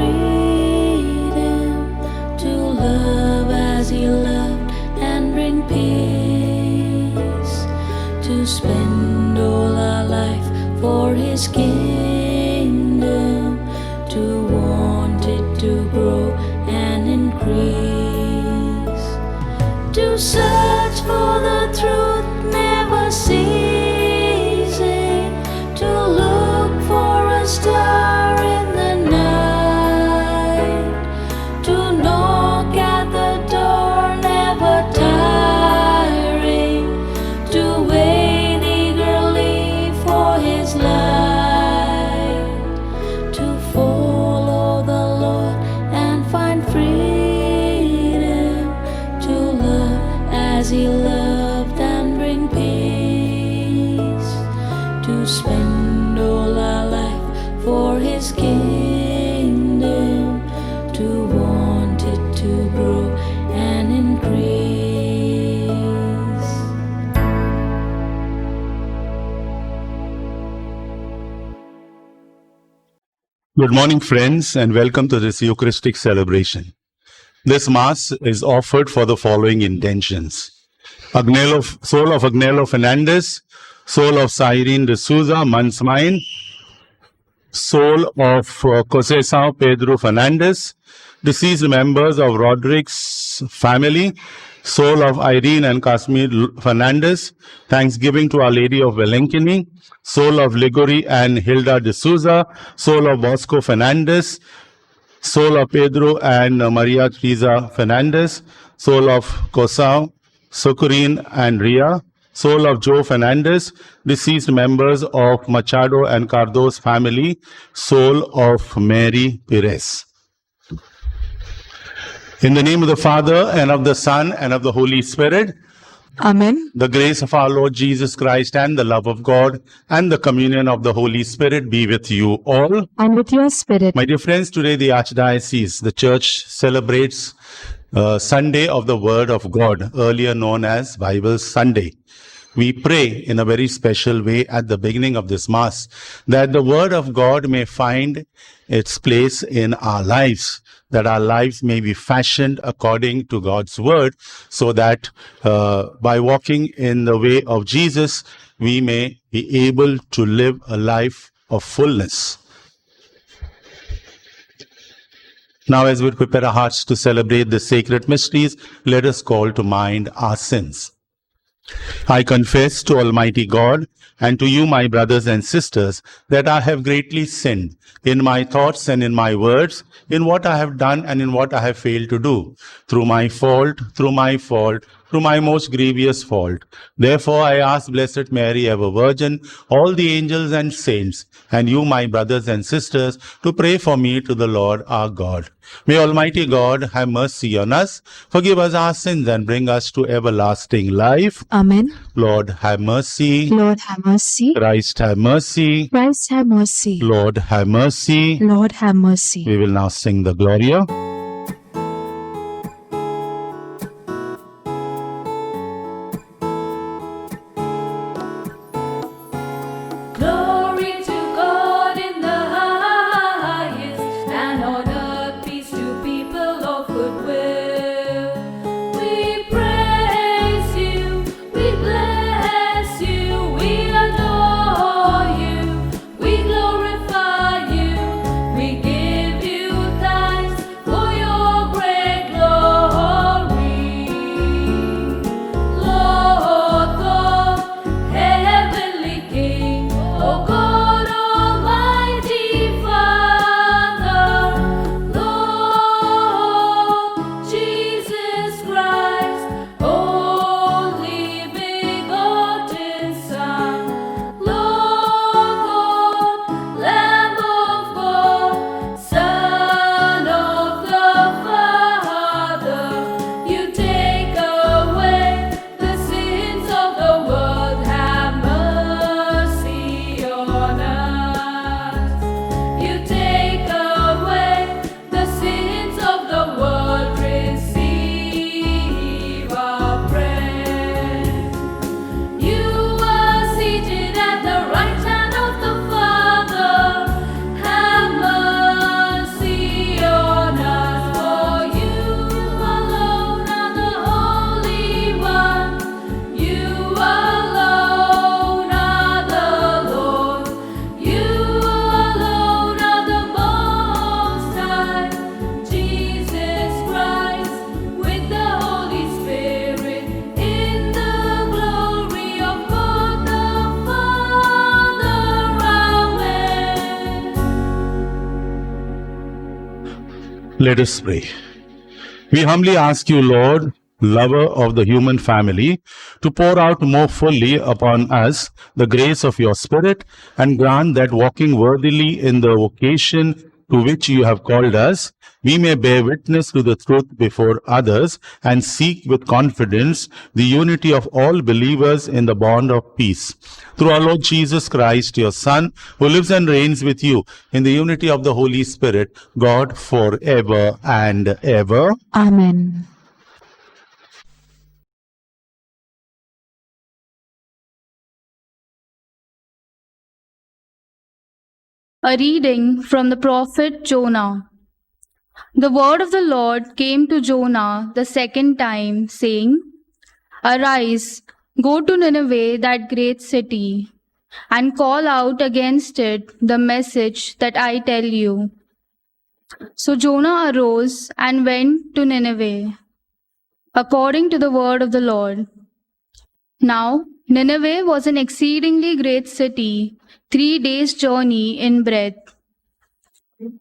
freedom to love as He loved and bring peace, to spend all our life for His kingdom, to want it to grow and increase, to search for the truth never ceasing, to look for a star in the night, to knock at the door never tiring, to wait eagerly for His light, to follow the Lord and find freedom, to love as He loved and bring peace, to spend all our life for His kingdom, to want it to grow and increase. Good morning, friends, and welcome to this Eucharistic celebration. This Mass is offered for the following intentions. Soul of Agnello Fernandez, soul of Cyrene de Souza Mansmain, soul of Conceição Pedro Fernandez, deceased members of Rodriguez family, soul of Irene and Casimir Fernandez, thanksgiving to Our Lady of Velenkini, soul of Ligori and Hilda de Souza, soul of Bosco Fernandez, soul of Pedro and Maria Teresa Fernandez, soul of Cosao, Socorine and Ria, soul of Joe Fernandez, deceased members of Machado and Cardo's family, soul of Mary Perez. In the name of the Father, and of the Son, and of the Holy Spirit, Amen. the grace of our Lord Jesus Christ and the love of God and the communion of the Holy Spirit be with you all. And with your spirit. My dear friends, today the Archdiocese, the Church celebrates Sunday of the Word of God, earlier known as Bible Sunday. We pray in a very special way at the beginning of this Mass that the Word of God may find its place in our lives, that our lives may be fashioned according to God's Word, so that by walking in the way of Jesus, we may be able to live a life of fullness. Now, as we prepare our hearts to celebrate the sacred mysteries, let us call to mind our sins. I confess to Almighty God and to you, my brothers and sisters, that I have greatly sinned in my thoughts and in my words, in what I have done and in what I have failed to do, through my most grievous fault. Therefore, I ask Blessed Mary, ever Virgin, all the angels and saints, and you, my brothers and sisters, to pray for me to the Lord our God. May Almighty God have mercy on us, forgive us our sins, and bring us to everlasting life. Amen. Lord, have mercy. Lord, have mercy. Christ, have mercy. Christ, have mercy. Lord, have mercy. Lord, have mercy. We will now sing the Gloria. Glory to God in the highest, and on earth peace to people of good will. We praise you, we bless you, we adore you, we glorify you, we give you thanks for Let us pray. We humbly ask you, Lord, lover of the human family, to pour out more fully upon us the grace of your Spirit, and grant that walking worthily in the vocation to which you have called us, we may bear witness to the truth before others and seek with confidence the unity of all believers in the bond of peace. Through our Lord Jesus Christ, your Son, who lives and reigns with you in the unity of the Holy Spirit, God forever and ever. Amen. A reading from the prophet Jonah. The word of the Lord came to Jonah the second time, saying, Arise, go to Nineveh, that great city, and call out against it the message that I tell you. So Jonah arose and went to Nineveh, according to the word of the Lord. Now Nineveh was an exceedingly great city, 3 days' journey in breadth.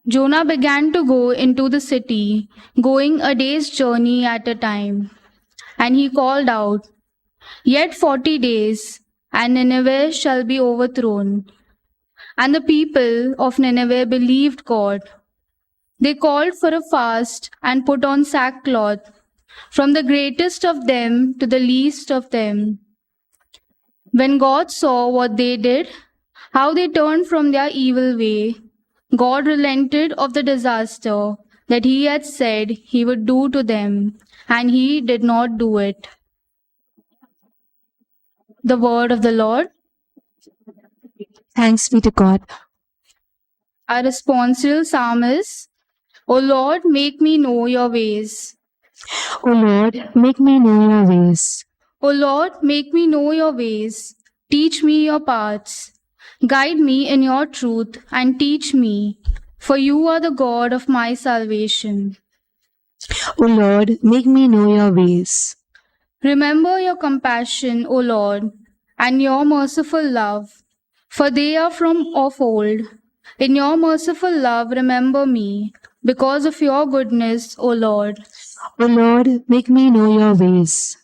Jonah began to go into the city, going a day's journey at a time. And he called out, Yet 40 days, and Nineveh shall be overthrown. And the people of Nineveh believed God. They called for a fast and put on sackcloth, from the greatest of them to the least of them. When God saw what they did, how they turned from their evil way, God relented of the disaster that he had said he would do to them, and he did not do it. The word of the Lord. Thanks be to God. Our responsorial psalm is, O Lord, make me know your ways. O Lord, make me know your ways. O Lord, make me know your ways. Teach me your paths. Guide me in your truth and teach me, for you are the God of my salvation. O Lord, make me know your ways. Remember your compassion, O Lord, and your merciful love, for they are from of old. In your merciful love remember me, because of your goodness, O Lord. O Lord, make me know your ways.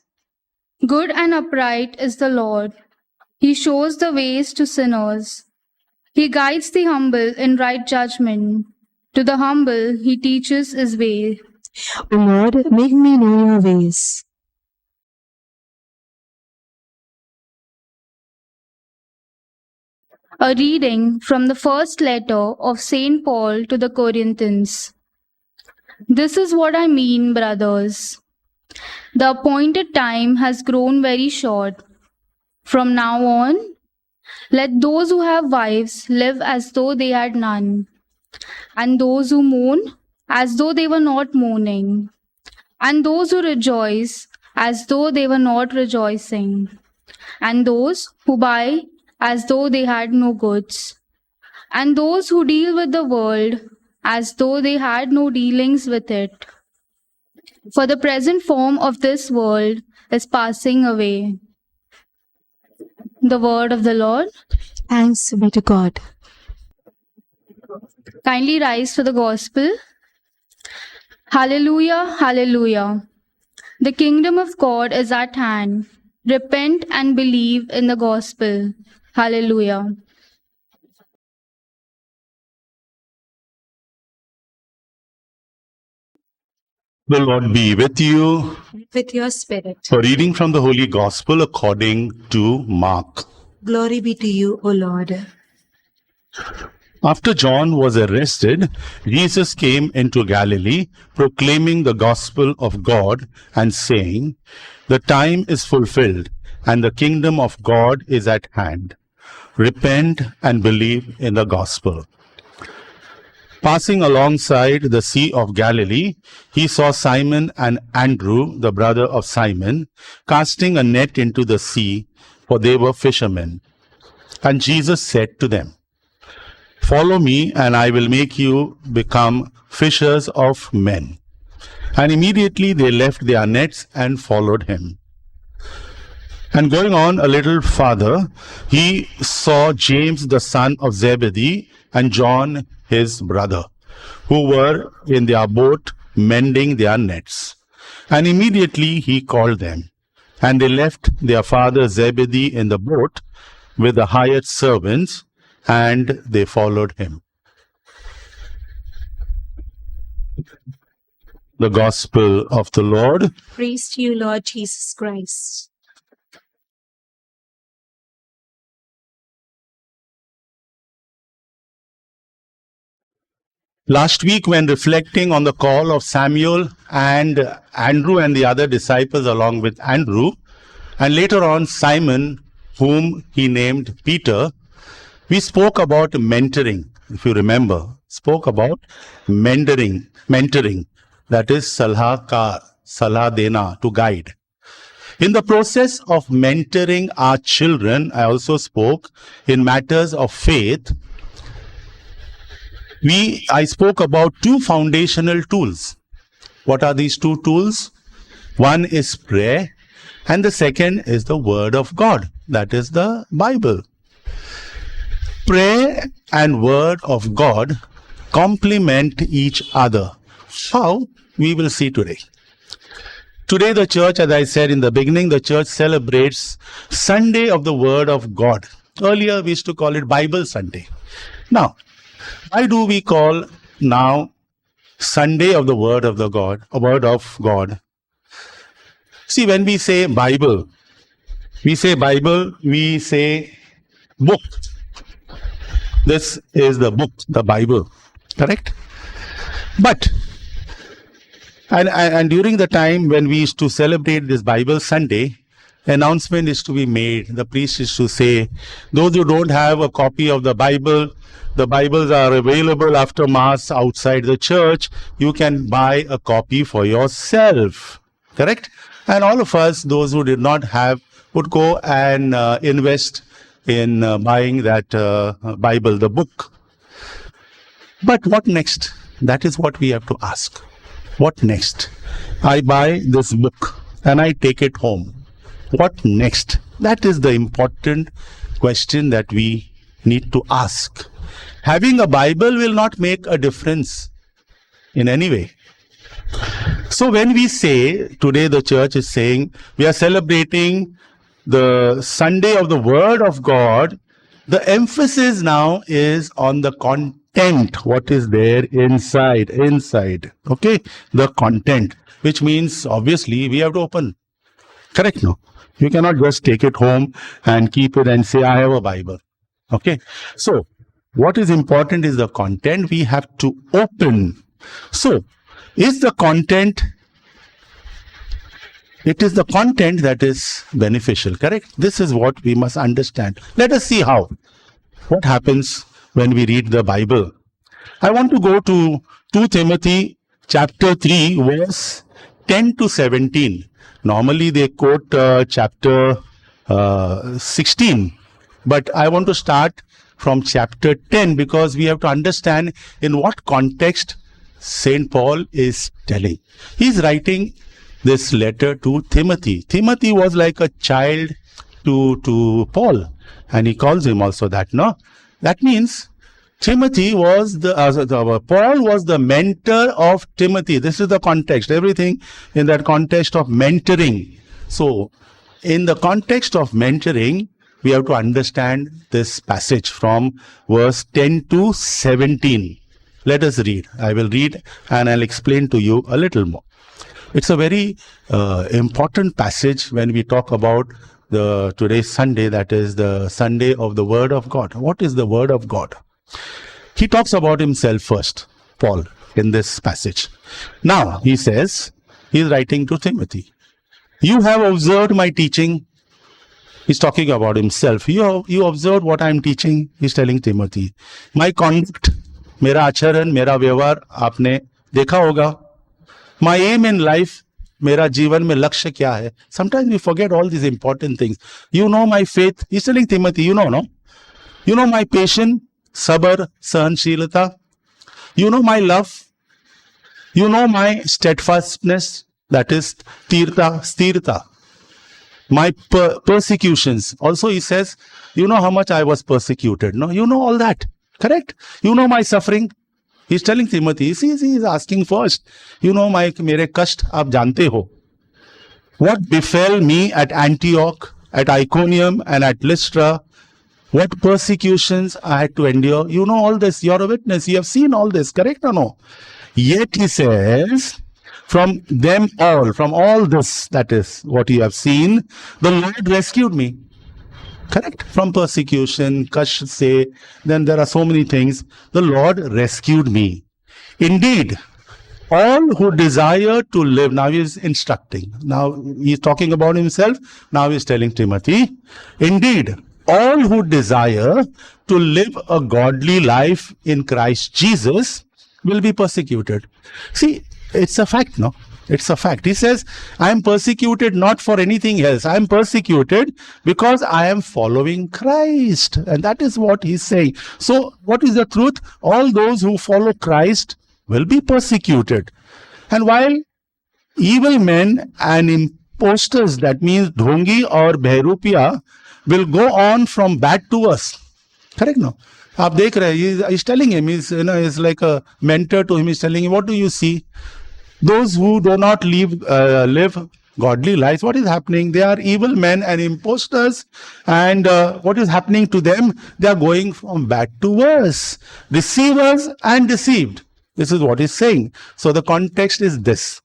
Good and upright is the Lord. He shows the ways to sinners. He guides the humble in right judgment. To the humble he teaches his way. O Lord, make me know your ways. A reading from the first letter of St. Paul to the Corinthians. This is what I mean, brothers. The appointed time has grown very short. From now on, let those who have wives live as though they had none, and those who mourn as though they were not mourning, and those who rejoice as though they were not rejoicing, and those who buy as though they had no goods, and those who deal with the world as though they had no dealings with it. For the present form of this world is passing away. The word of the Lord. Thanks be to God. Kindly rise for the gospel. Hallelujah, hallelujah. The kingdom of God is at hand. Repent and believe in the gospel. Hallelujah. The Lord be with you. With your spirit. A reading from the Holy Gospel according to Mark. Glory be to you, O Lord. After John was arrested, Jesus came into Galilee, proclaiming the gospel of God and saying, The time is fulfilled, and the kingdom of God is at hand. Repent and believe in the gospel. Passing alongside the Sea of Galilee, he saw Simon and Andrew, the brother of Simon, casting a net into the sea, for they were fishermen. And Jesus said to them, Follow me, and I will make you become fishers of men. And immediately they left their nets and followed him. And going on a little farther, he saw James the son of Zebedee and John his brother, who were in their boat mending their nets. And immediately he called them. And they left their father Zebedee in the boat with the hired servants, and they followed him. The Gospel of the Lord. Praise to you, Lord Jesus Christ. Last week, when reflecting on the call of Samuel and Andrew and the other disciples along with Andrew, and later on Simon, whom he named Peter, we spoke about mentoring. If you remember, spoke about mentoring, that is salah dena, to guide. In the process of mentoring our children, I also spoke in matters of faith. I spoke about two foundational tools. What are these two tools? One is prayer, and the second is the Word of God, that is the Bible. Prayer and Word of God complement each other. How? We will see today. Today the church, as I said in the beginning, the church celebrates Sunday of the Word of God. Earlier we used to call it Bible Sunday. Now, why do we call now Sunday of the Word of God? See, when we say Bible, we say book. This is the book, the Bible, correct? But, and during the time when we used to celebrate this Bible Sunday, announcement is to be made. The priest is to say, those who don't have a copy of the Bibles are available after Mass outside the church. You can buy a copy for yourself. Correct? And all of us, those who did not have, would go and invest in buying that Bible, the book. But what next? That is what we have to ask. What next? I buy this book and I take it home. What next? That is the important question that we need to ask. Having a Bible will not make a difference in any way. So when we say, today the church is saying, we are celebrating the Sunday of the Word of God, the emphasis now is on the content, what is there inside, okay? The content, which means obviously we have to open. Correct, no? You cannot just take it home and keep it and say, I have a Bible. Okay? So, what is important is the content we have to open. So, is the content, it is the content that is beneficial, correct? This is what we must understand. Let us see how. What happens when we read the Bible? I want to go to 2 Timothy chapter 3, verse 10 to 17. Normally they quote chapter 16, but I want to start from chapter 10 because we have to understand in what context Saint Paul is telling. He's writing this letter to Timothy. Timothy was like a child to Paul, and he calls him also that, no? That means Timothy was Paul was the mentor of Timothy. This is the context. Everything in that context of mentoring. So, in the context of mentoring, we have to understand this passage from verse 10 to 17. Let us read. I will read and I'll explain to you a little more. It's a very important passage when we talk about today's Sunday, that is the Sunday of the Word of God. What is the Word of God? He talks about himself first, Paul, in this passage. Now, he says, he's writing to Timothy. You have observed my teaching. He's talking about himself. You observed what I'm teaching. He's telling Timothy. My conduct, मेरा आचरण, मेरा व्यवहार आपने देखा होगा. My aim in life, मेरा जीवन में लक्ष्य क्या है? Sometimes we forget all these important things. You know my faith. He's telling Timothy, you know, no? You know my patience, sabr, sahanshilata. You know my love. You know my steadfastness, that is sthirta. My persecutions. Also he says, you know how much I was persecuted. No, you know all that. Correct? You know my suffering. He's telling Timothy, see, he's asking first, you know, मेरे कष्ट आप जानते हो. What befell me at Antioch, at Iconium, and at Lystra, what persecutions I had to endure. You know all this. You're a witness. You have seen all this. Correct or no? Yet he says, from them all, from all this, that is what you have seen, the Lord rescued me. Correct? From persecution, Kash say, then there are so many things. The Lord rescued me. Indeed, all who desire to live, now he is instructing. Now he is talking about himself. Now he is telling Timothy, indeed, all who desire to live a godly life in Christ Jesus will be persecuted. See, it's a fact, no? It's a fact. He says, I am persecuted not for anything else. I am persecuted because I am following Christ. And that is what he's saying. So, what is the truth? All those who follow Christ will be persecuted. And while evil men and impostors, that means dhongi or behrupiya, will go on from bad to worse. Correct, no? आप देख रहे हैं, he's telling him, he's like a mentor to him. He's telling him, what do you see? Those who do not live godly lives, what is happening? They are evil men and impostors. And what is happening to them? They are going from bad to worse. Deceivers and deceived. This is what he's saying. So the context is this.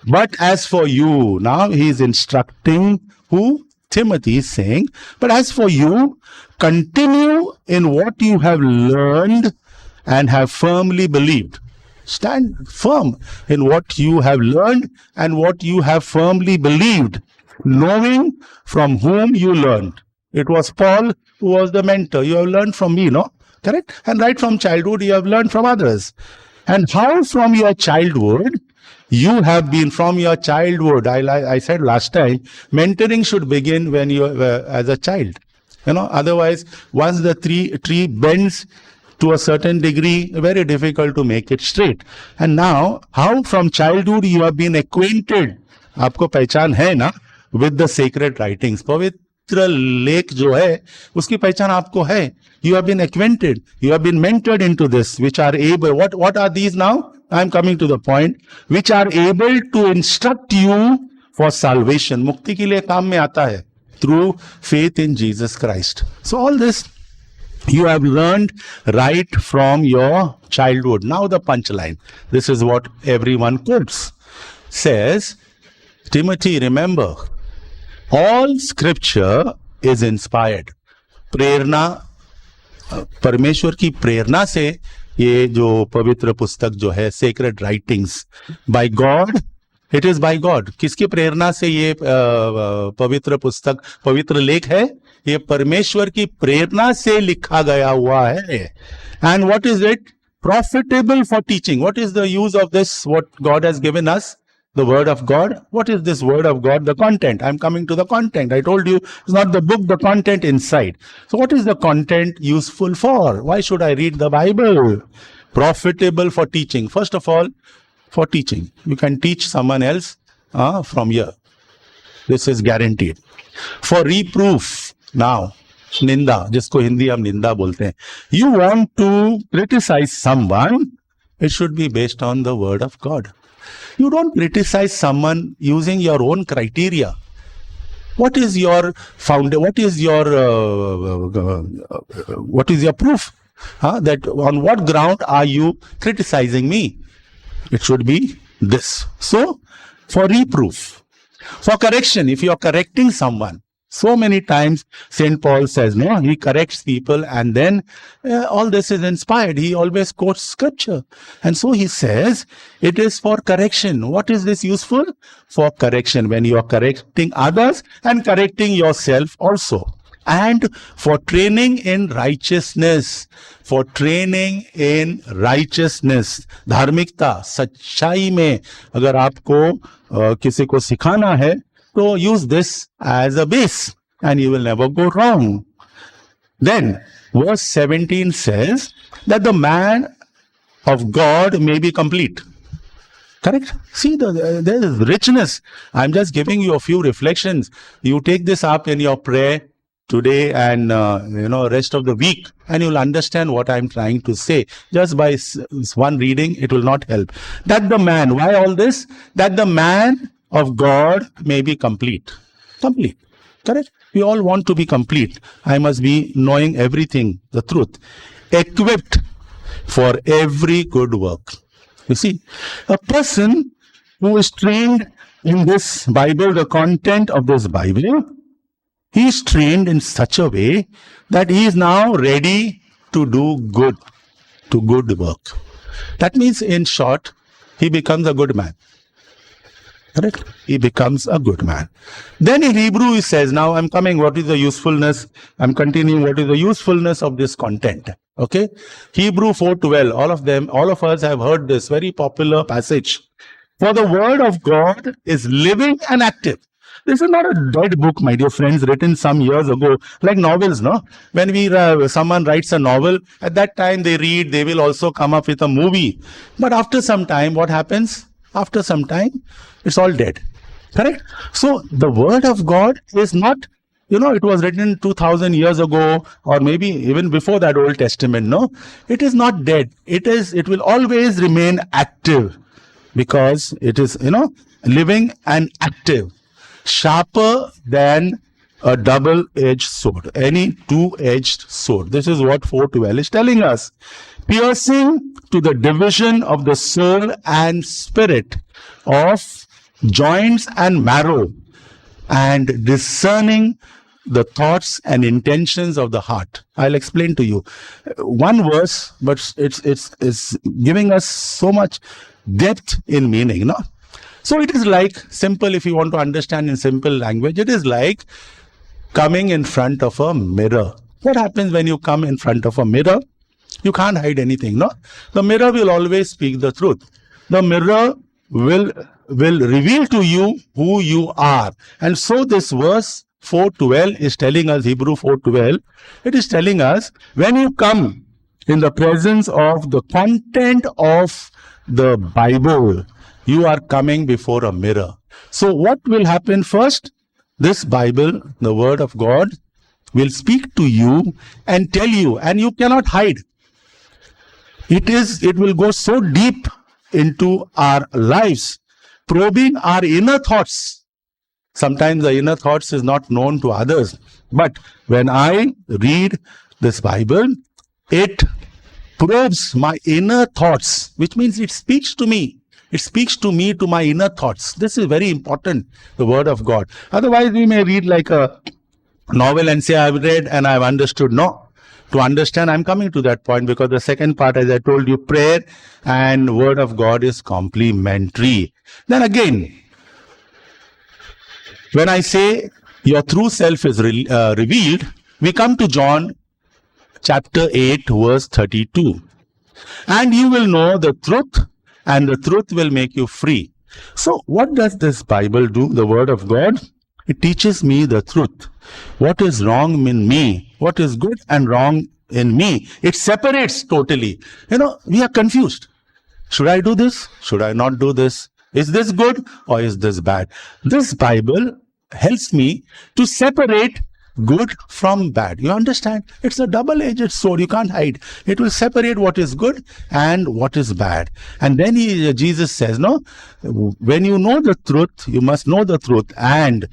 But as for you, now he is instructing who? Timothy is saying, but as for you, continue in what you have learned and have firmly believed. Stand firm in what you have learned and what you have firmly believed, knowing from whom you learned. It was Paul who was the mentor. You have learned from me, no? Correct? And right from childhood, you have learned from others. And how from your childhood, you have been from your childhood. I said last time, mentoring should begin when you as a child. Otherwise, once the tree bends to a certain degree, very difficult to make it straight. And now, how from childhood you have been acquainted, आपको पहचान है ना, with the sacred writings. पवित्र लेख जो है, उसकी पहचान आपको है. You have been acquainted. You have been mentored into this, which are able. What are these now? I am coming to the point. Which are able to instruct you for salvation. मुक्ति के लिए काम में आता है. Through faith in Jesus Christ. So all this you have learned right from your childhood. Now the punchline. This is what everyone quotes. Says, Timothy, remember, all scripture is inspired. प्रेरणा, परमेश्वर की प्रेरणा से ये जो पवित्र पुस्तक जो है, sacred writings, by God, it is by God. किसकी प्रेरणा से ये पवित्र पुस्तक, पवित्र लेख है? ये परमेश्वर की प्रेरणा से लिखा गया हुआ है. And what is it? Profitable for teaching. What is the use of this, what God has given us? The word of God. What is this word of God? The content. I'm coming to the content. I told you it's not the book, the content inside. So what is the content useful for? Why should I read the Bible? Profitable for teaching. First of all, for teaching. You can teach someone else from here. This is guaranteed. For reproof. Now, निंदा, जिसको हिंदी हम निंदा बोलते हैं. You want to criticize someone, it should be based on the word of God. You don't criticize someone using your own criteria. What is your what is your proof? That on what ground are you criticizing me? It should be this. So, for reproof, for correction, if you are correcting someone, so many times St. Paul says, no, he corrects people and then all this is inspired. He always quotes scripture. And so he says, it is for correction. What is this useful? For correction, when you are correcting others and correcting yourself also. And for training in righteousness. For training in righteousness. धार्मिकता, सच्चाई में अगर आपको किसी को सिखाना है, so use this as a base and you will never go wrong. Then verse 17 says that the man of God may be complete. Correct? See, there is richness. I'm just giving you a few reflections. You take this up in your prayer today and rest of the week, and you'll understand what I'm trying to say. Just by one reading, it will not help. That the man, why all this? That the man of God may be complete. Complete. Correct? We all want to be complete. I must be knowing everything, the truth. Equipped for every good work. You see, a person who is trained in this Bible, the content of this Bible, he is trained in such a way that he is now ready to do good, to good work. That means, in short, he becomes a good man. Correct? He becomes a good man. Then in Hebrew he says, now I'm coming, what is the usefulness? I'm continuing, what is the usefulness of this content? Okay? Hebrew 4:12, all of us have heard this very popular passage. For the word of God is living and active. This is not a dead book, my dear friends, written some years ago, like novels, no? When someone writes a novel, at that time they read, they will also come up with a movie. But after some time, what happens? After some time, it's all dead. Correct? So the word of God is not, it was written 2000 years ago, or maybe even before that Old Testament, no? It is not dead. It will always remain active, because it is, living and active. Sharper than a double-edged sword, any two-edged sword. This is what 4:12 is telling us. Piercing to the division of the soul and spirit, of joints and marrow, and discerning the thoughts and intentions of the heart. I'll explain to you. One verse, but it's giving us so much depth in meaning, no? So it is like, simple, if you want to understand in simple language, it is like coming in front of a mirror. What happens when you come in front of a mirror? You can't hide anything, no? The mirror will always speak the truth. The mirror will reveal to you who you are. And so this verse 4:12 is telling us, Hebrew 4:12, it is telling us, when you come in the presence of the content of the Bible, you are coming before a mirror. So what will happen first? This Bible, the word of God, will speak to you and tell you, and you cannot hide. It will go so deep into our lives, probing our inner thoughts. Sometimes the inner thoughts is not known to others. But when I read this Bible, it probes my inner thoughts, which means it speaks to me. It speaks to me, to my inner thoughts. This is very important, the word of God. Otherwise, we may read like a novel and say, I've read and I've understood. No. To understand, I'm coming to that point, because the second part, as I told you, prayer and word of God is complementary. Then again, when I say your true self is revealed, we come to John chapter 8, verse 32. And you will know the truth, and the truth will make you free. So what does this Bible do, the word of God? It teaches me the truth. What is wrong in me? What is good and wrong in me? It separates totally. We are confused. Should I do this? Should I not do this? Is this good or is this bad? This Bible helps me to separate good from bad. You understand? It's a double-edged sword. You can't hide. It will separate what is good and what is bad. And then Jesus says, no, when you know the truth, you must know the truth, and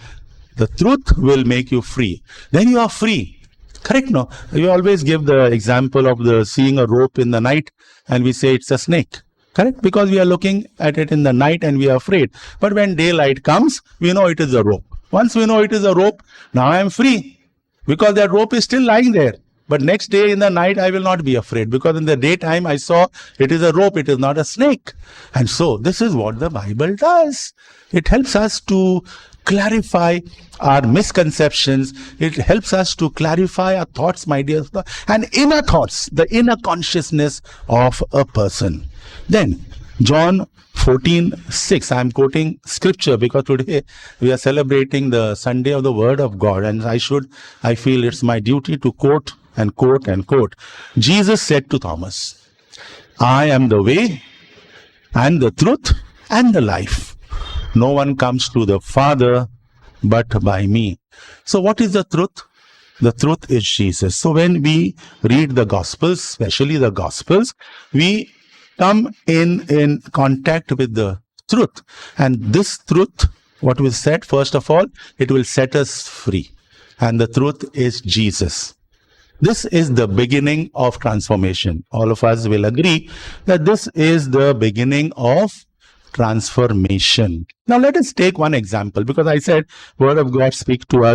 the truth will make you free. Then you are free. Correct? No? We always give the example of seeing a rope in the night, and we say it's a snake. Correct? Because we are looking at it in the night and we are afraid. But when daylight comes, we know it is a rope. Once we know it is a rope, now I am free, because that rope is still lying there. But next day in the night, I will not be afraid, because in the daytime I saw it is a rope, it is not a snake. And so this is what the Bible does. It helps us to clarify our misconceptions. It helps us to clarify our thoughts, my dear, and inner thoughts, the inner consciousness of a person. Then John 14:6. I am quoting scripture because today we are celebrating the Sunday of the Word of God, and I feel it's my duty to quote and quote and quote. Jesus said to Thomas, I am the way and the truth and the life. No one comes to the Father but by me. So what is the truth? The truth is Jesus. So when we read the Gospels, especially the Gospels, we come in contact with the truth. And this truth, what was said, first of all, it will set us free. And the truth is Jesus. This is the beginning of transformation. All of us will agree that this is the beginning of transformation. Now let us take one example, because I said Word of God speaks to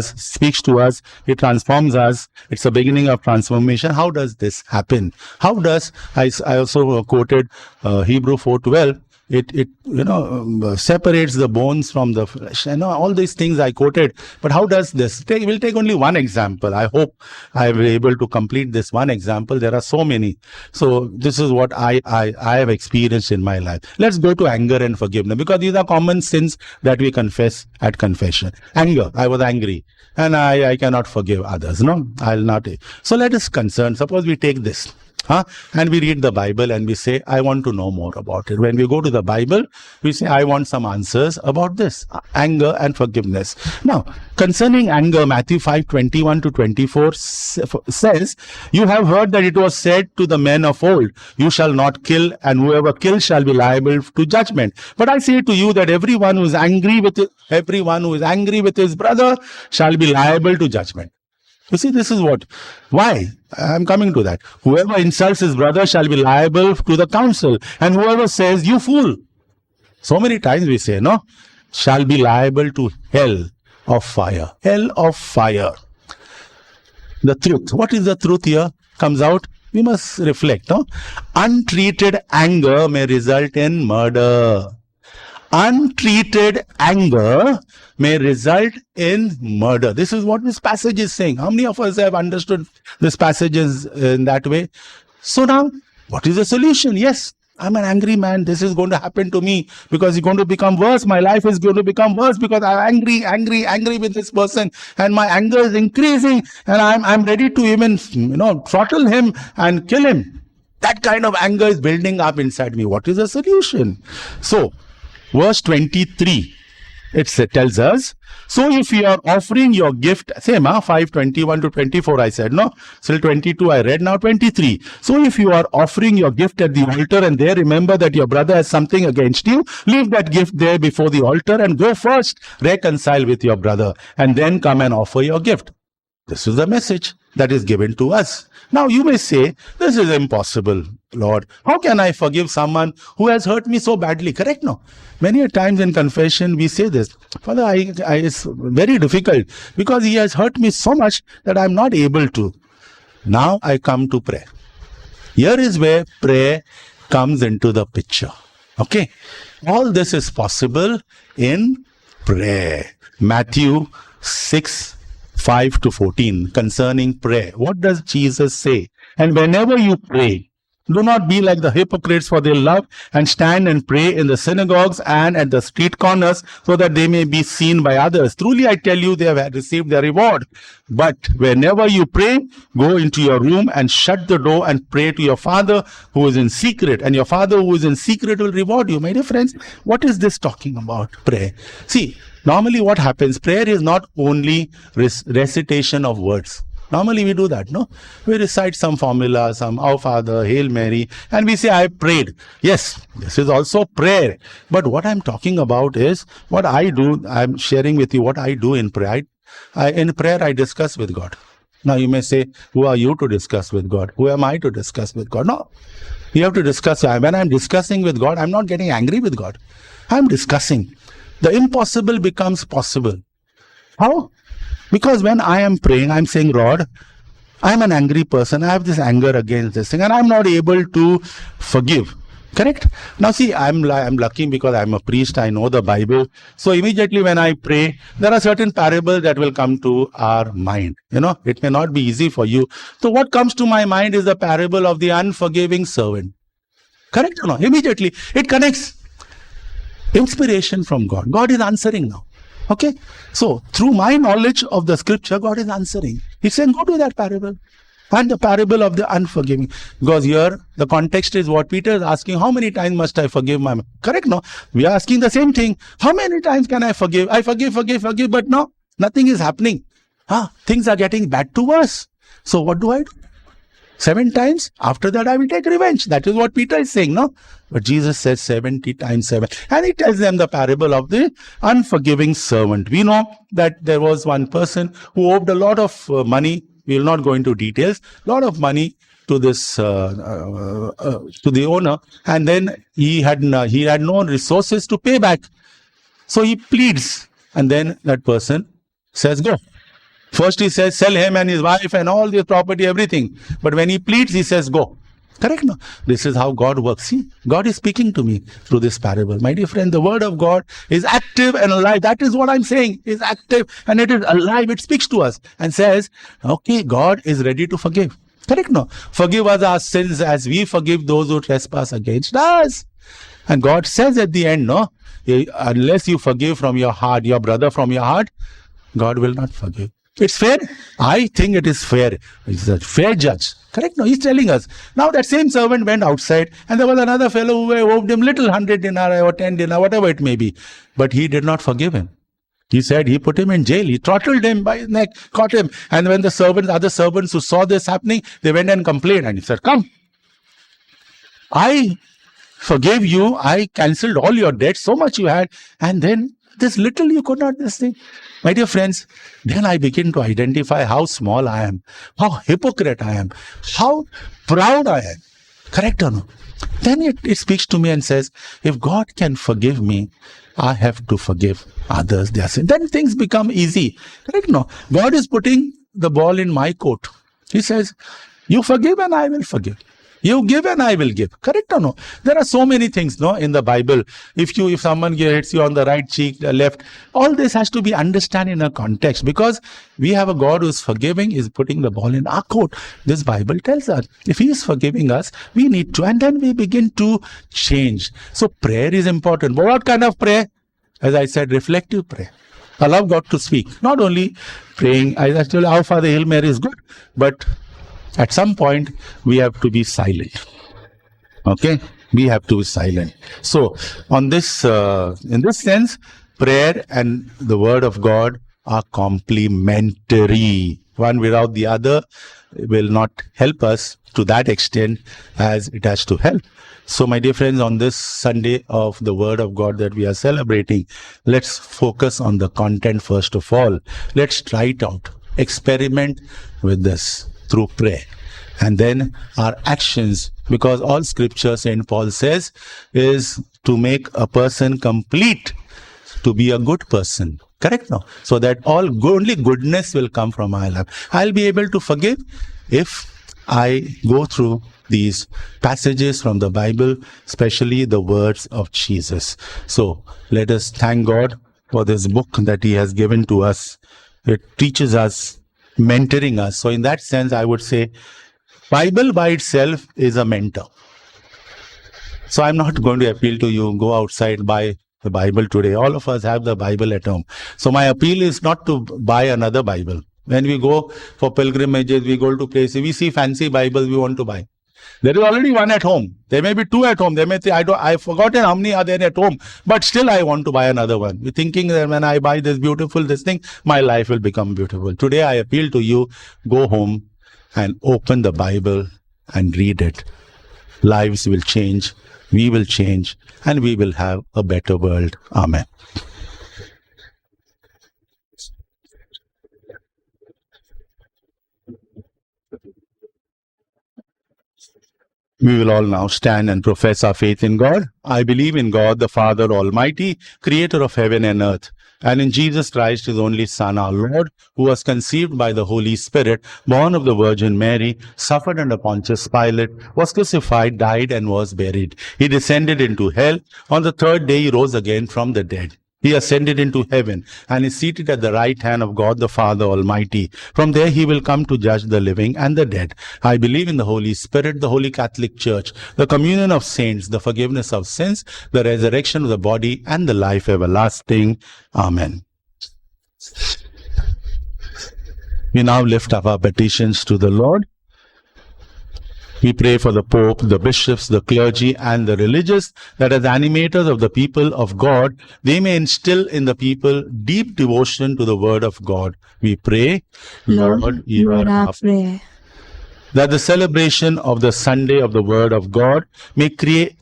us, it transforms us. It's the beginning of transformation. How does this happen? How does, I also quoted Hebrew 4:12, it separates the bones from the flesh. All these things I quoted. But how does this? We'll take only one example. I hope I will be able to complete this one example. There are so many. So this is what I have experienced in my life. Let's go to anger and forgiveness, because these are common sins that we confess at confession. Anger. I was angry and I cannot forgive others. No, I'll not. So let us concern. Suppose we take this. And we read the Bible and we say, I want to know more about it. When we go to the Bible, we say, I want some answers about this, anger and forgiveness. Now, concerning anger, Matthew 5:21-24 says, you have heard that it was said to the men of old, you shall not kill, and whoever kills shall be liable to judgment. But I say to you that everyone who is angry with his brother shall be liable to judgment. You see, this is why I'm coming to that. Whoever insults his brother shall be liable to the council, and whoever says, you fool, so many times we say, no, shall be liable to hell of fire. Hell of fire. The truth. What is the truth here? Comes out. We must reflect. No? Untreated anger may result in murder. Untreated anger may result in murder. This is what this passage is saying. How many of us have understood this passage in that way? So now, what is the solution? Yes, I'm an angry man. This is going to happen to me because it's going to become worse. My life is going to become worse because I'm angry with this person, and my anger is increasing, and I'm ready to even throttle him and kill him. That kind of anger is building up inside me. What is the solution? So, verse 23, it tells us, so if you are offering your gift, same 5:21-24 I said, no? Still 22 I read, now 23. So if you are offering your gift at the altar and there remember that your brother has something against you, leave that gift there before the altar and go first, reconcile with your brother, and then come and offer your gift. This is the message that is given to us. Now you may say, this is impossible, Lord. How can I forgive someone who has hurt me so badly? Correct? No. Many a times in confession we say this, Father, it's very difficult because he has hurt me so much that I'm not able to. Now I come to prayer. Here is where prayer comes into the picture. Okay. All this is possible in prayer. Matthew 6:5-14 concerning prayer. What does Jesus say? And whenever you pray, do not be like the hypocrites, for they love and stand and pray in the synagogues and at the street corners, so that they may be seen by others. Truly I tell you, they have received their reward. But whenever you pray, go into your room and shut the door and pray to your Father who is in secret, and your Father who is in secret will reward you. My dear friends, what is this talking about? Prayer. See, normally what happens, prayer is not only recitation of words. Normally we do that, no? We recite some formula, some Our Father, Hail Mary, and we say, I prayed. Yes, this is also prayer. But what I'm talking about is what I do. I'm sharing with you what I do in prayer. In prayer, I discuss with God. Now you may say, who are you to discuss with God? Who am I to discuss with God? No, you have to discuss. When I'm discussing with God, I'm not getting angry with God. I'm discussing. The impossible becomes possible. How? Because when I am praying, I'm saying, Lord, I'm an angry person. I have this anger against this thing and I'm not able to forgive. Correct? Now see, I'm lucky because I'm a priest. I know the Bible. So immediately when I pray, there are certain parables that will come to our mind. It may not be easy for you. So what comes to my mind is the parable of the unforgiving servant. Correct or no? Immediately it connects. Inspiration from God. God is answering now. Okay, so through my knowledge of the scripture, God is answering. He's saying, go to that parable. And the parable of the unforgiving. Because here, the context is what Peter is asking, how many times must I forgive my... Correct, no? We are asking the same thing. How many times can I forgive? I forgive, but no, nothing is happening. things are getting bad to worse. So what do I do? 7 times, after that I will take revenge. That is what Peter is saying, no? But Jesus says 70 times 7. And he tells them the parable of the unforgiving servant. We know that there was one person who owed a lot of money. We will not go into details. A lot of money to this to the owner, and then he had no resources to pay back. So he pleads, and then that person says, go. First he says, sell him and his wife and all the property, everything. But when he pleads, he says, go. Correct? No? This is how God works. See, God is speaking to me through this parable. My dear friend, the word of God is active and alive. That is what I'm saying. It's active and it is alive. It speaks to us and says, okay, God is ready to forgive. Correct? No? Forgive us our sins as we forgive those who trespass against us. And God says at the end, no, unless you forgive from your heart, your brother from your heart, God will not forgive. It's fair. I think it is fair. He's a fair judge. Correct? No, he's telling us. Now that same servant went outside and there was another fellow who owed him little 100 dinar or 10 dinar, whatever it may be. But he did not forgive him. He said he put him in jail. He throttled him by his neck, caught him. And when the other servants who saw this happening, they went and complained. And he said, come, I forgave you. I cancelled all your debts, so much you had. And then this little you could not this thing. My dear friends, then I begin to identify how small I am, how hypocrite I am, how proud I am. Correct or no? Then it speaks to me and says, if God can forgive me, I have to forgive others their sin. Then things become easy. Correct? No. God is putting the ball in my court. He says, you forgive and I will forgive. You give and I will give. Correct or no? There are so many things, no, in the Bible. If someone hits you on the right cheek, the left, all this has to be understood in a context, because we have a God who is forgiving, is putting the ball in our court. This Bible tells us, if he is forgiving us, we need to, and then we begin to change. So prayer is important. But what kind of prayer? As I said, reflective prayer. Allow God to speak. Not only praying, I told you, Our Father, Hail Mary is good, but at some point, we have to be silent. Okay? We have to be silent. So, on this, in this sense, prayer and the Word of God are complementary. One without the other will not help us to that extent as it has to help. So, my dear friends, on this Sunday of the Word of God that we are celebrating, let's focus on the content first of all. Let's try it out. Experiment with this through prayer. And then our actions, because all scripture, St. Paul says, is to make a person complete, to be a good person. Correct now? So that only goodness will come from my life. I'll be able to forgive if I go through these passages from the Bible, especially the words of Jesus. So let us thank God for this book that he has given to us. It teaches us, mentoring us. So in that sense, I would say Bible by itself is a mentor. So I'm not going to appeal to you, go outside, buy the Bible today. All of us have the Bible at home. So my appeal is not to buy another Bible. When we go for pilgrimages, we go to places, we see fancy Bibles we want to buy. There is already one at home. There may be two at home. They may say, I've forgotten how many are there at home, but still I want to buy another one. We're thinking that when I buy this thing, my life will become beautiful. Today I appeal to you, go home and open the Bible and read it. Lives will change, we will change, and we will have a better world. Amen. We will all now stand and profess our faith in God. I believe in God, the Father Almighty, creator of heaven and earth, and in Jesus Christ, his only Son, our Lord, who was conceived by the Holy Spirit, born of the Virgin Mary, suffered under Pontius Pilate, was crucified, died, and was buried. He descended into hell. On the third day, he rose again from the dead. He ascended into heaven and is seated at the right hand of God the Father Almighty. From there he will come to judge the living and the dead. I believe in the Holy Spirit, the Holy Catholic Church, the communion of saints, the forgiveness of sins, the resurrection of the body, and the life everlasting. Amen. We now lift up our petitions to the Lord. We pray for the Pope, the bishops, the clergy, and the religious, that as animators of the people of God, they may instill in the people deep devotion to the word of God. We pray, Lord, hear our prayer. that the celebration of the Sunday of the Word of God may create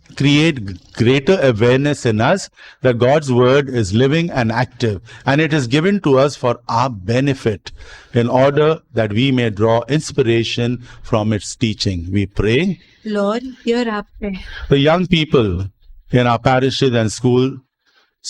greater awareness in us that God's Word is living and active, and it is given to us for our benefit, in order that we may draw inspiration from its teaching. We pray. Lord, hear our prayer. The young people in our parishes and schools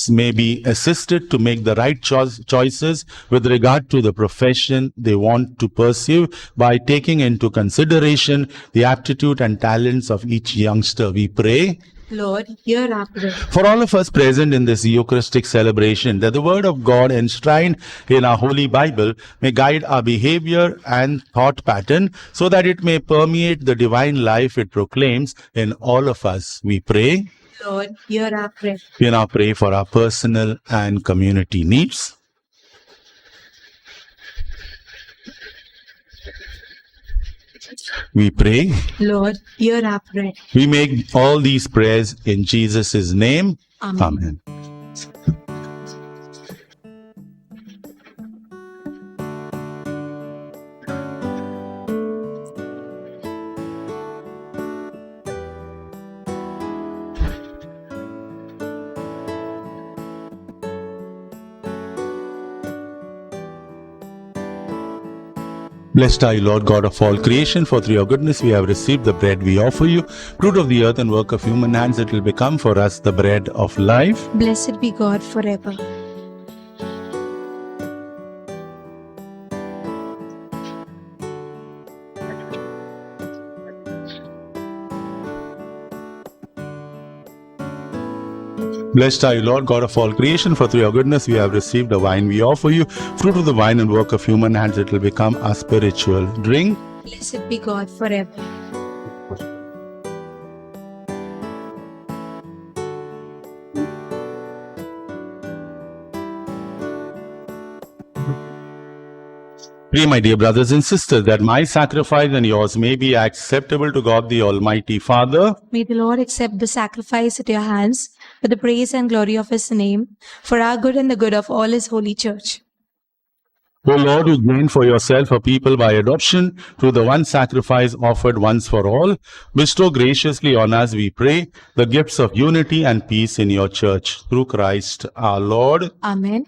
may be assisted to make the right choices with regard to the profession they want to pursue by taking into consideration the aptitude and talents of each youngster. We pray. Lord, hear our prayer. For all of us present in this Eucharistic celebration, that the Word of God enshrined in our Holy Bible may guide our behavior and thought pattern, so that it may permeate the divine life it proclaims in all of us. We pray. Lord, hear our prayer. We now pray for our personal and community needs. We pray. Lord, hear our prayer. We make all these prayers in Jesus' name. Amen. Amen. Blessed are you, Lord God of all creation, for through your goodness we have received the bread we offer you, fruit of the earth and work of human hands, it will become for us the bread of life. Blessed be God forever. Blessed are you, Lord God of all creation, for through your goodness we have received the wine we offer you, fruit of the vine and work of human hands, it will become our spiritual drink. Blessed be God forever. Pray, my dear brothers and sisters, that my sacrifice and yours may be acceptable to God the Almighty Father. May the Lord accept the sacrifice at your hands for the praise and glory of his name, for our good and the good of all his holy church. O Lord, who gained for yourself a people by adoption through the one sacrifice offered once for all, bestow graciously on us, we pray, the gifts of unity and peace in your church. Through Christ our Lord. Amen.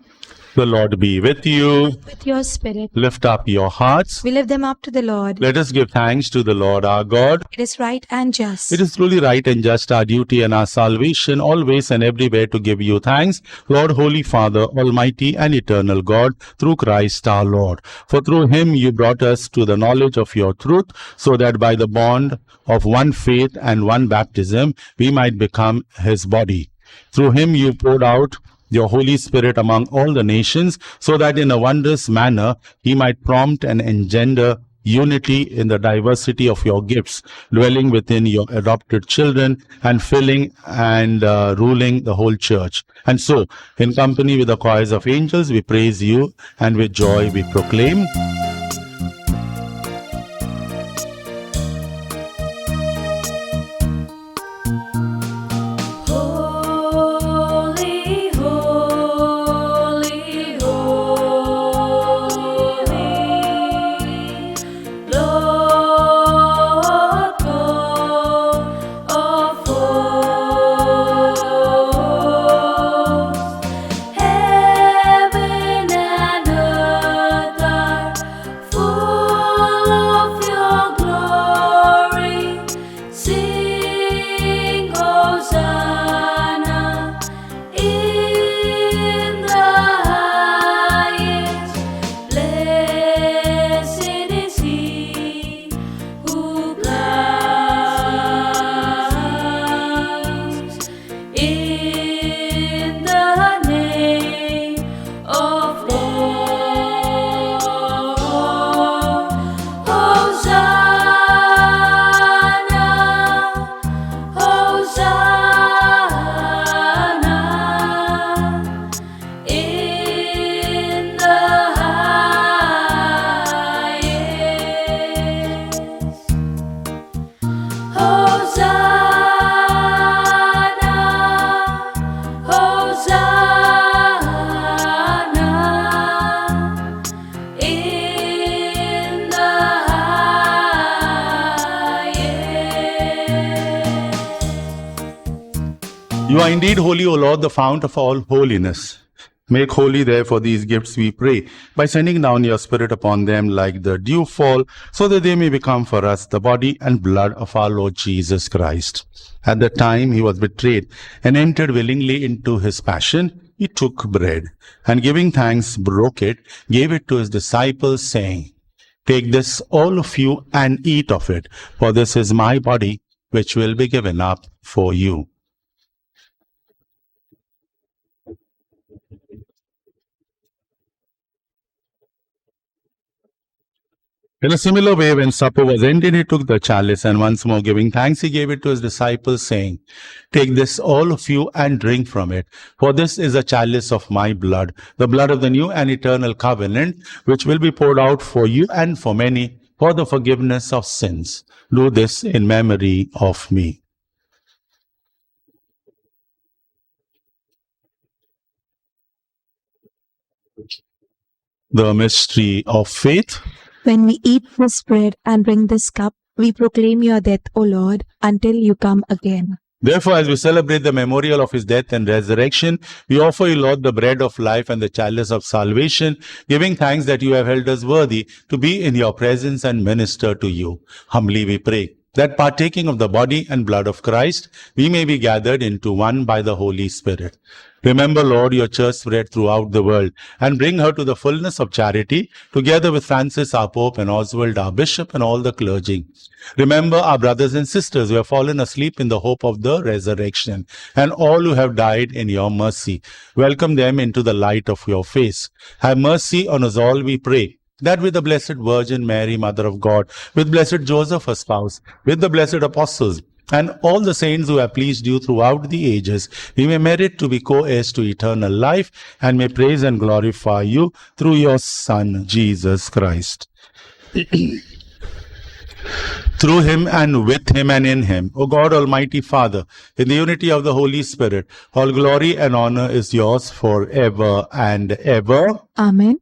The Lord be with you. With your spirit, Lift up your hearts. we lift them up to the Lord. Let us give thanks to the Lord our God. It is right and just. It is truly right and just, our duty and our salvation, always and everywhere to give you thanks, Lord, Holy Father, Almighty and Eternal God, through Christ our Lord. For through him you brought us to the knowledge of your truth, so that by the bond of one faith and one baptism, we might become his body. Through him you poured out your Holy Spirit among all the nations, so that in a wondrous manner he might prompt and engender unity in the diversity of your gifts, dwelling within your adopted children and filling and ruling the whole church. And so, in company with the choirs of angels, we praise you, and with joy we proclaim. Holy, holy, holy, Lord God of hosts. Heaven and earth are You are indeed holy, O Lord, the fount of all holiness. Make holy, therefore, these gifts, we pray, by sending down your Spirit upon them like the dewfall, so that they may become for us the body and blood of our Lord Jesus Christ. At the time he was betrayed and entered willingly into his passion, he took bread, and giving thanks, broke it, gave it to his disciples, saying, Take this, all of you, and eat of it, for this is my body, which will be given up for you. In a similar way, when supper was ended, he took the chalice, and once more giving thanks, he gave it to his disciples, saying, Take this, all of you, and drink from it, for this is a chalice of my blood, the blood of the new and eternal covenant, which will be poured out for you and for many, for the forgiveness of sins. Do this in memory of me. The mystery of faith. When we eat this bread and drink this cup, we proclaim your death, O Lord, until you come again. Therefore, as we celebrate the memorial of his death and resurrection, we offer you, Lord, the bread of life and the chalice of salvation, giving thanks that you have held us worthy to be in your presence and minister to you. Humbly we pray that partaking of the body and blood of Christ, we may be gathered into one by the Holy Spirit. Remember, Lord, your church spread throughout the world, and bring her to the fullness of charity, together with Francis, our Pope, and Oswald, our Bishop, and all the clergy. Remember our brothers and sisters who have fallen asleep in the hope of the resurrection, and all who have died in your mercy. Welcome them into the light of your face. Have mercy on us all, we pray, that with the Blessed Virgin Mary, Mother of God, with Blessed Joseph, her spouse, with the blessed apostles, and all the saints who have pleased you throughout the ages, we may merit to be co-heirs to eternal life, and may praise and glorify you through your Son, Jesus Christ. Through him, and with him, and in him, O God, Almighty Father, in the unity of the Holy Spirit, all glory and honor is yours forever and ever. Amen.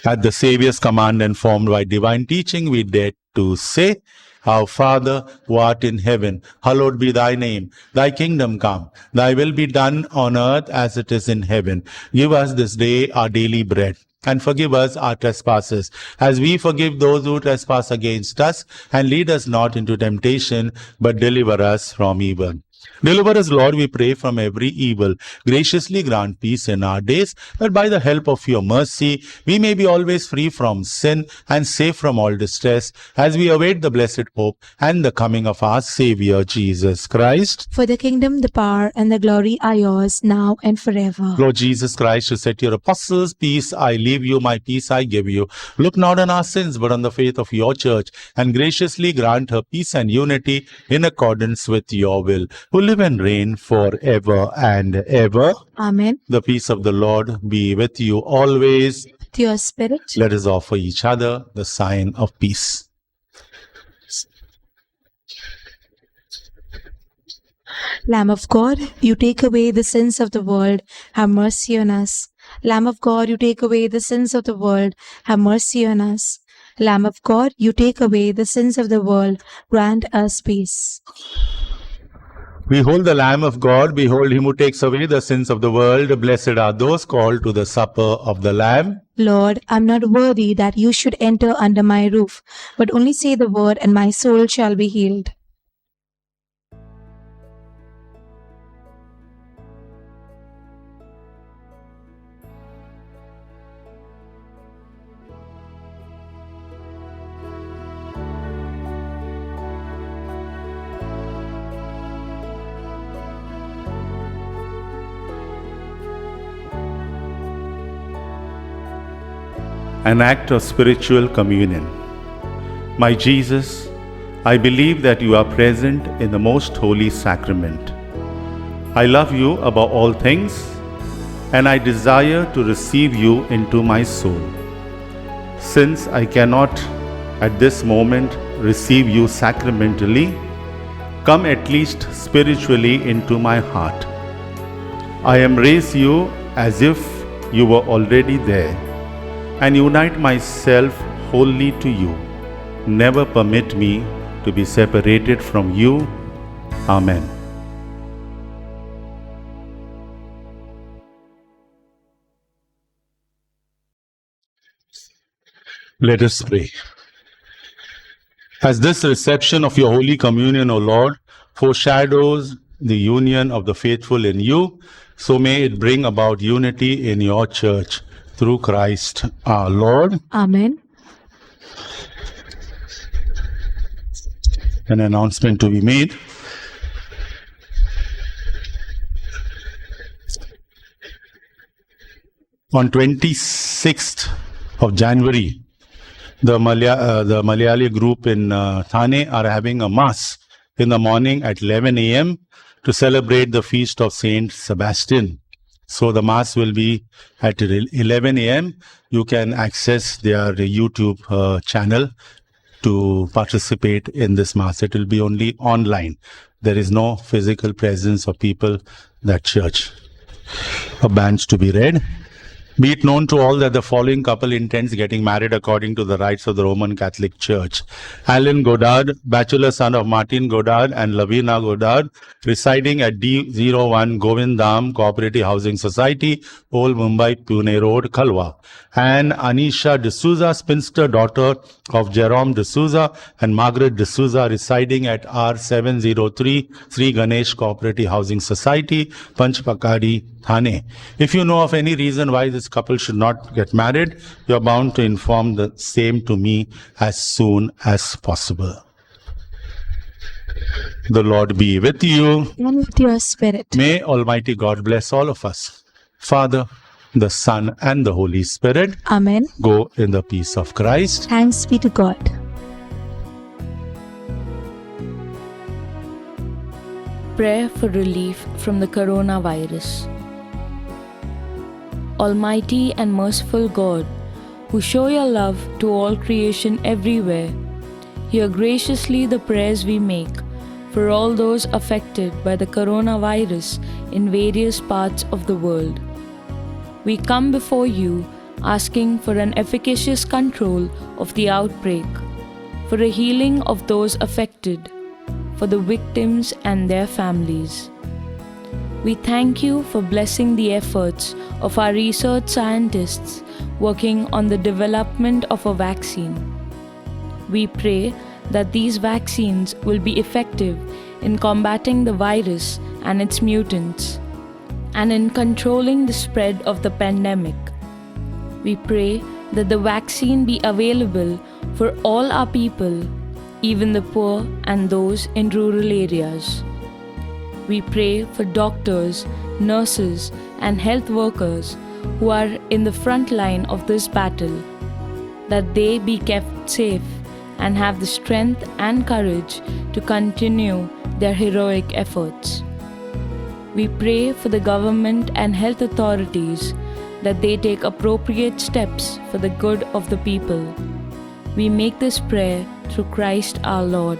At the Saviour's command and formed by divine teaching, we dare to say, Our Father, who art in heaven, hallowed be thy name. Thy kingdom come. Thy will be done on earth as it is in heaven. Give us this day our daily bread, and forgive us our trespasses, as we forgive those who trespass against us. And lead us not into temptation, but deliver us from evil. Deliver us, Lord, we pray, from every evil. Graciously grant peace in our days, that by the help of your mercy, we may be always free from sin and safe from all distress, as we await the blessed hope and the coming of our Savior, Jesus Christ. For the kingdom, the power, and the glory are yours, now and forever. Lord Jesus Christ, who said to your apostles, Peace I leave you, my peace I give you. Look not on our sins, but on the faith of your church, and graciously grant her peace and unity in accordance with your will, who live and reign forever and ever. Amen. The peace of the Lord be with you always. To your spirit. Let us offer each other the sign of peace. Lamb of God, you take away the sins of the world, have mercy on us. Lamb of God, you take away the sins of the world, have mercy on us. Lamb of God, you take away the sins of the world, grant us peace. Behold the Lamb of God, behold him who takes away the sins of the world. Blessed are those called to the supper of the Lamb. Lord, I am not worthy that you should enter under my roof, but only say the word, and my soul shall be healed. An act of spiritual communion. My Jesus, I believe that you are present in the most holy sacrament. I love you above all things, and I desire to receive you into my soul. Since I cannot at this moment receive you sacramentally, come at least spiritually into my heart. I embrace you as if you were already there, and unite myself wholly to you. Never permit me to be separated from you. Amen. Let us pray. As this reception of your Holy Communion, O Lord, foreshadows the union of the faithful in you, so may it bring about unity in your church through Christ our Lord. Amen. An announcement to be made. On 26th of January, the Malayali group in Thane are having a mass in the morning at 11 a.m. to celebrate the feast of Saint Sebastian. So the mass will be at 11 a.m. You can access their YouTube channel to participate in this mass. It will be only online. There is no physical presence of people at that church. A banns to be read. Be it known to all that the following couple intends getting married according to the rites of the Roman Catholic Church. Alan Godard, bachelor son of Martin Godard and Lavina Godard, residing at D01 Govindham Cooperative Housing Society, Old Mumbai, Pune Road, Khalwa. And Anisha D'Souza, spinster daughter of Jerome D'Souza and Margaret D'Souza, residing at R703 Sri Ganesh Cooperative Housing Society, Panchpakadi, Thane. If you know of any reason why this couple should not get married, you are bound to inform the same to me as soon as possible. The Lord be with you. And with your spirit. May Almighty God bless all of us. Father, the Son, and the Holy Spirit. Amen. Go in the peace of Christ. Thanks be to God. Prayer for relief from the coronavirus. Almighty and merciful God, who show your love to all creation everywhere, hear graciously the prayers we make for all those affected by the coronavirus in various parts of the world. We come before you asking for an efficacious control of the outbreak, for a healing of those affected, for the victims and their families. We thank you for blessing the efforts of our research scientists working on the development of a vaccine. We pray that these vaccines will be effective in combating the virus and its mutants, and in controlling the spread of the pandemic. We pray that the vaccine be available for all our people, even the poor and those in rural areas. We pray for doctors, nurses, and health workers who are in the front line of this battle, that they be kept safe and have the strength and courage to continue their heroic efforts. We pray for the government and health authorities that they take appropriate steps for the good of the people. We make this prayer through Christ our Lord.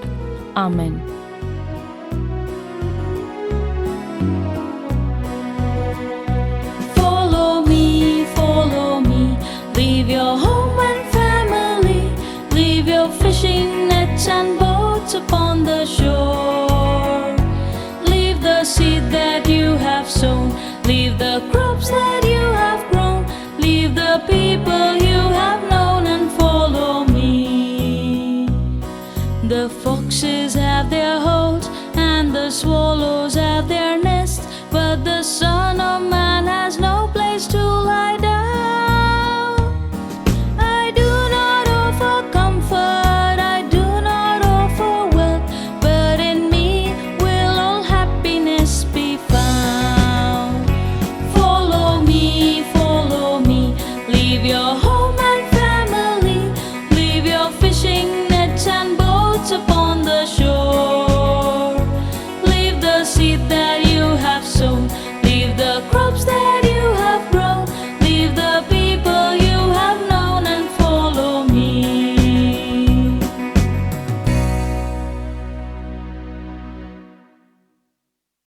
Amen. Follow me, leave your home and family, leave your fishing nets and boats upon the shore. Leave the seed that you have sown, leave the crops that you have grown, leave the people you have known, and follow me. The foxes have their holes and the swallows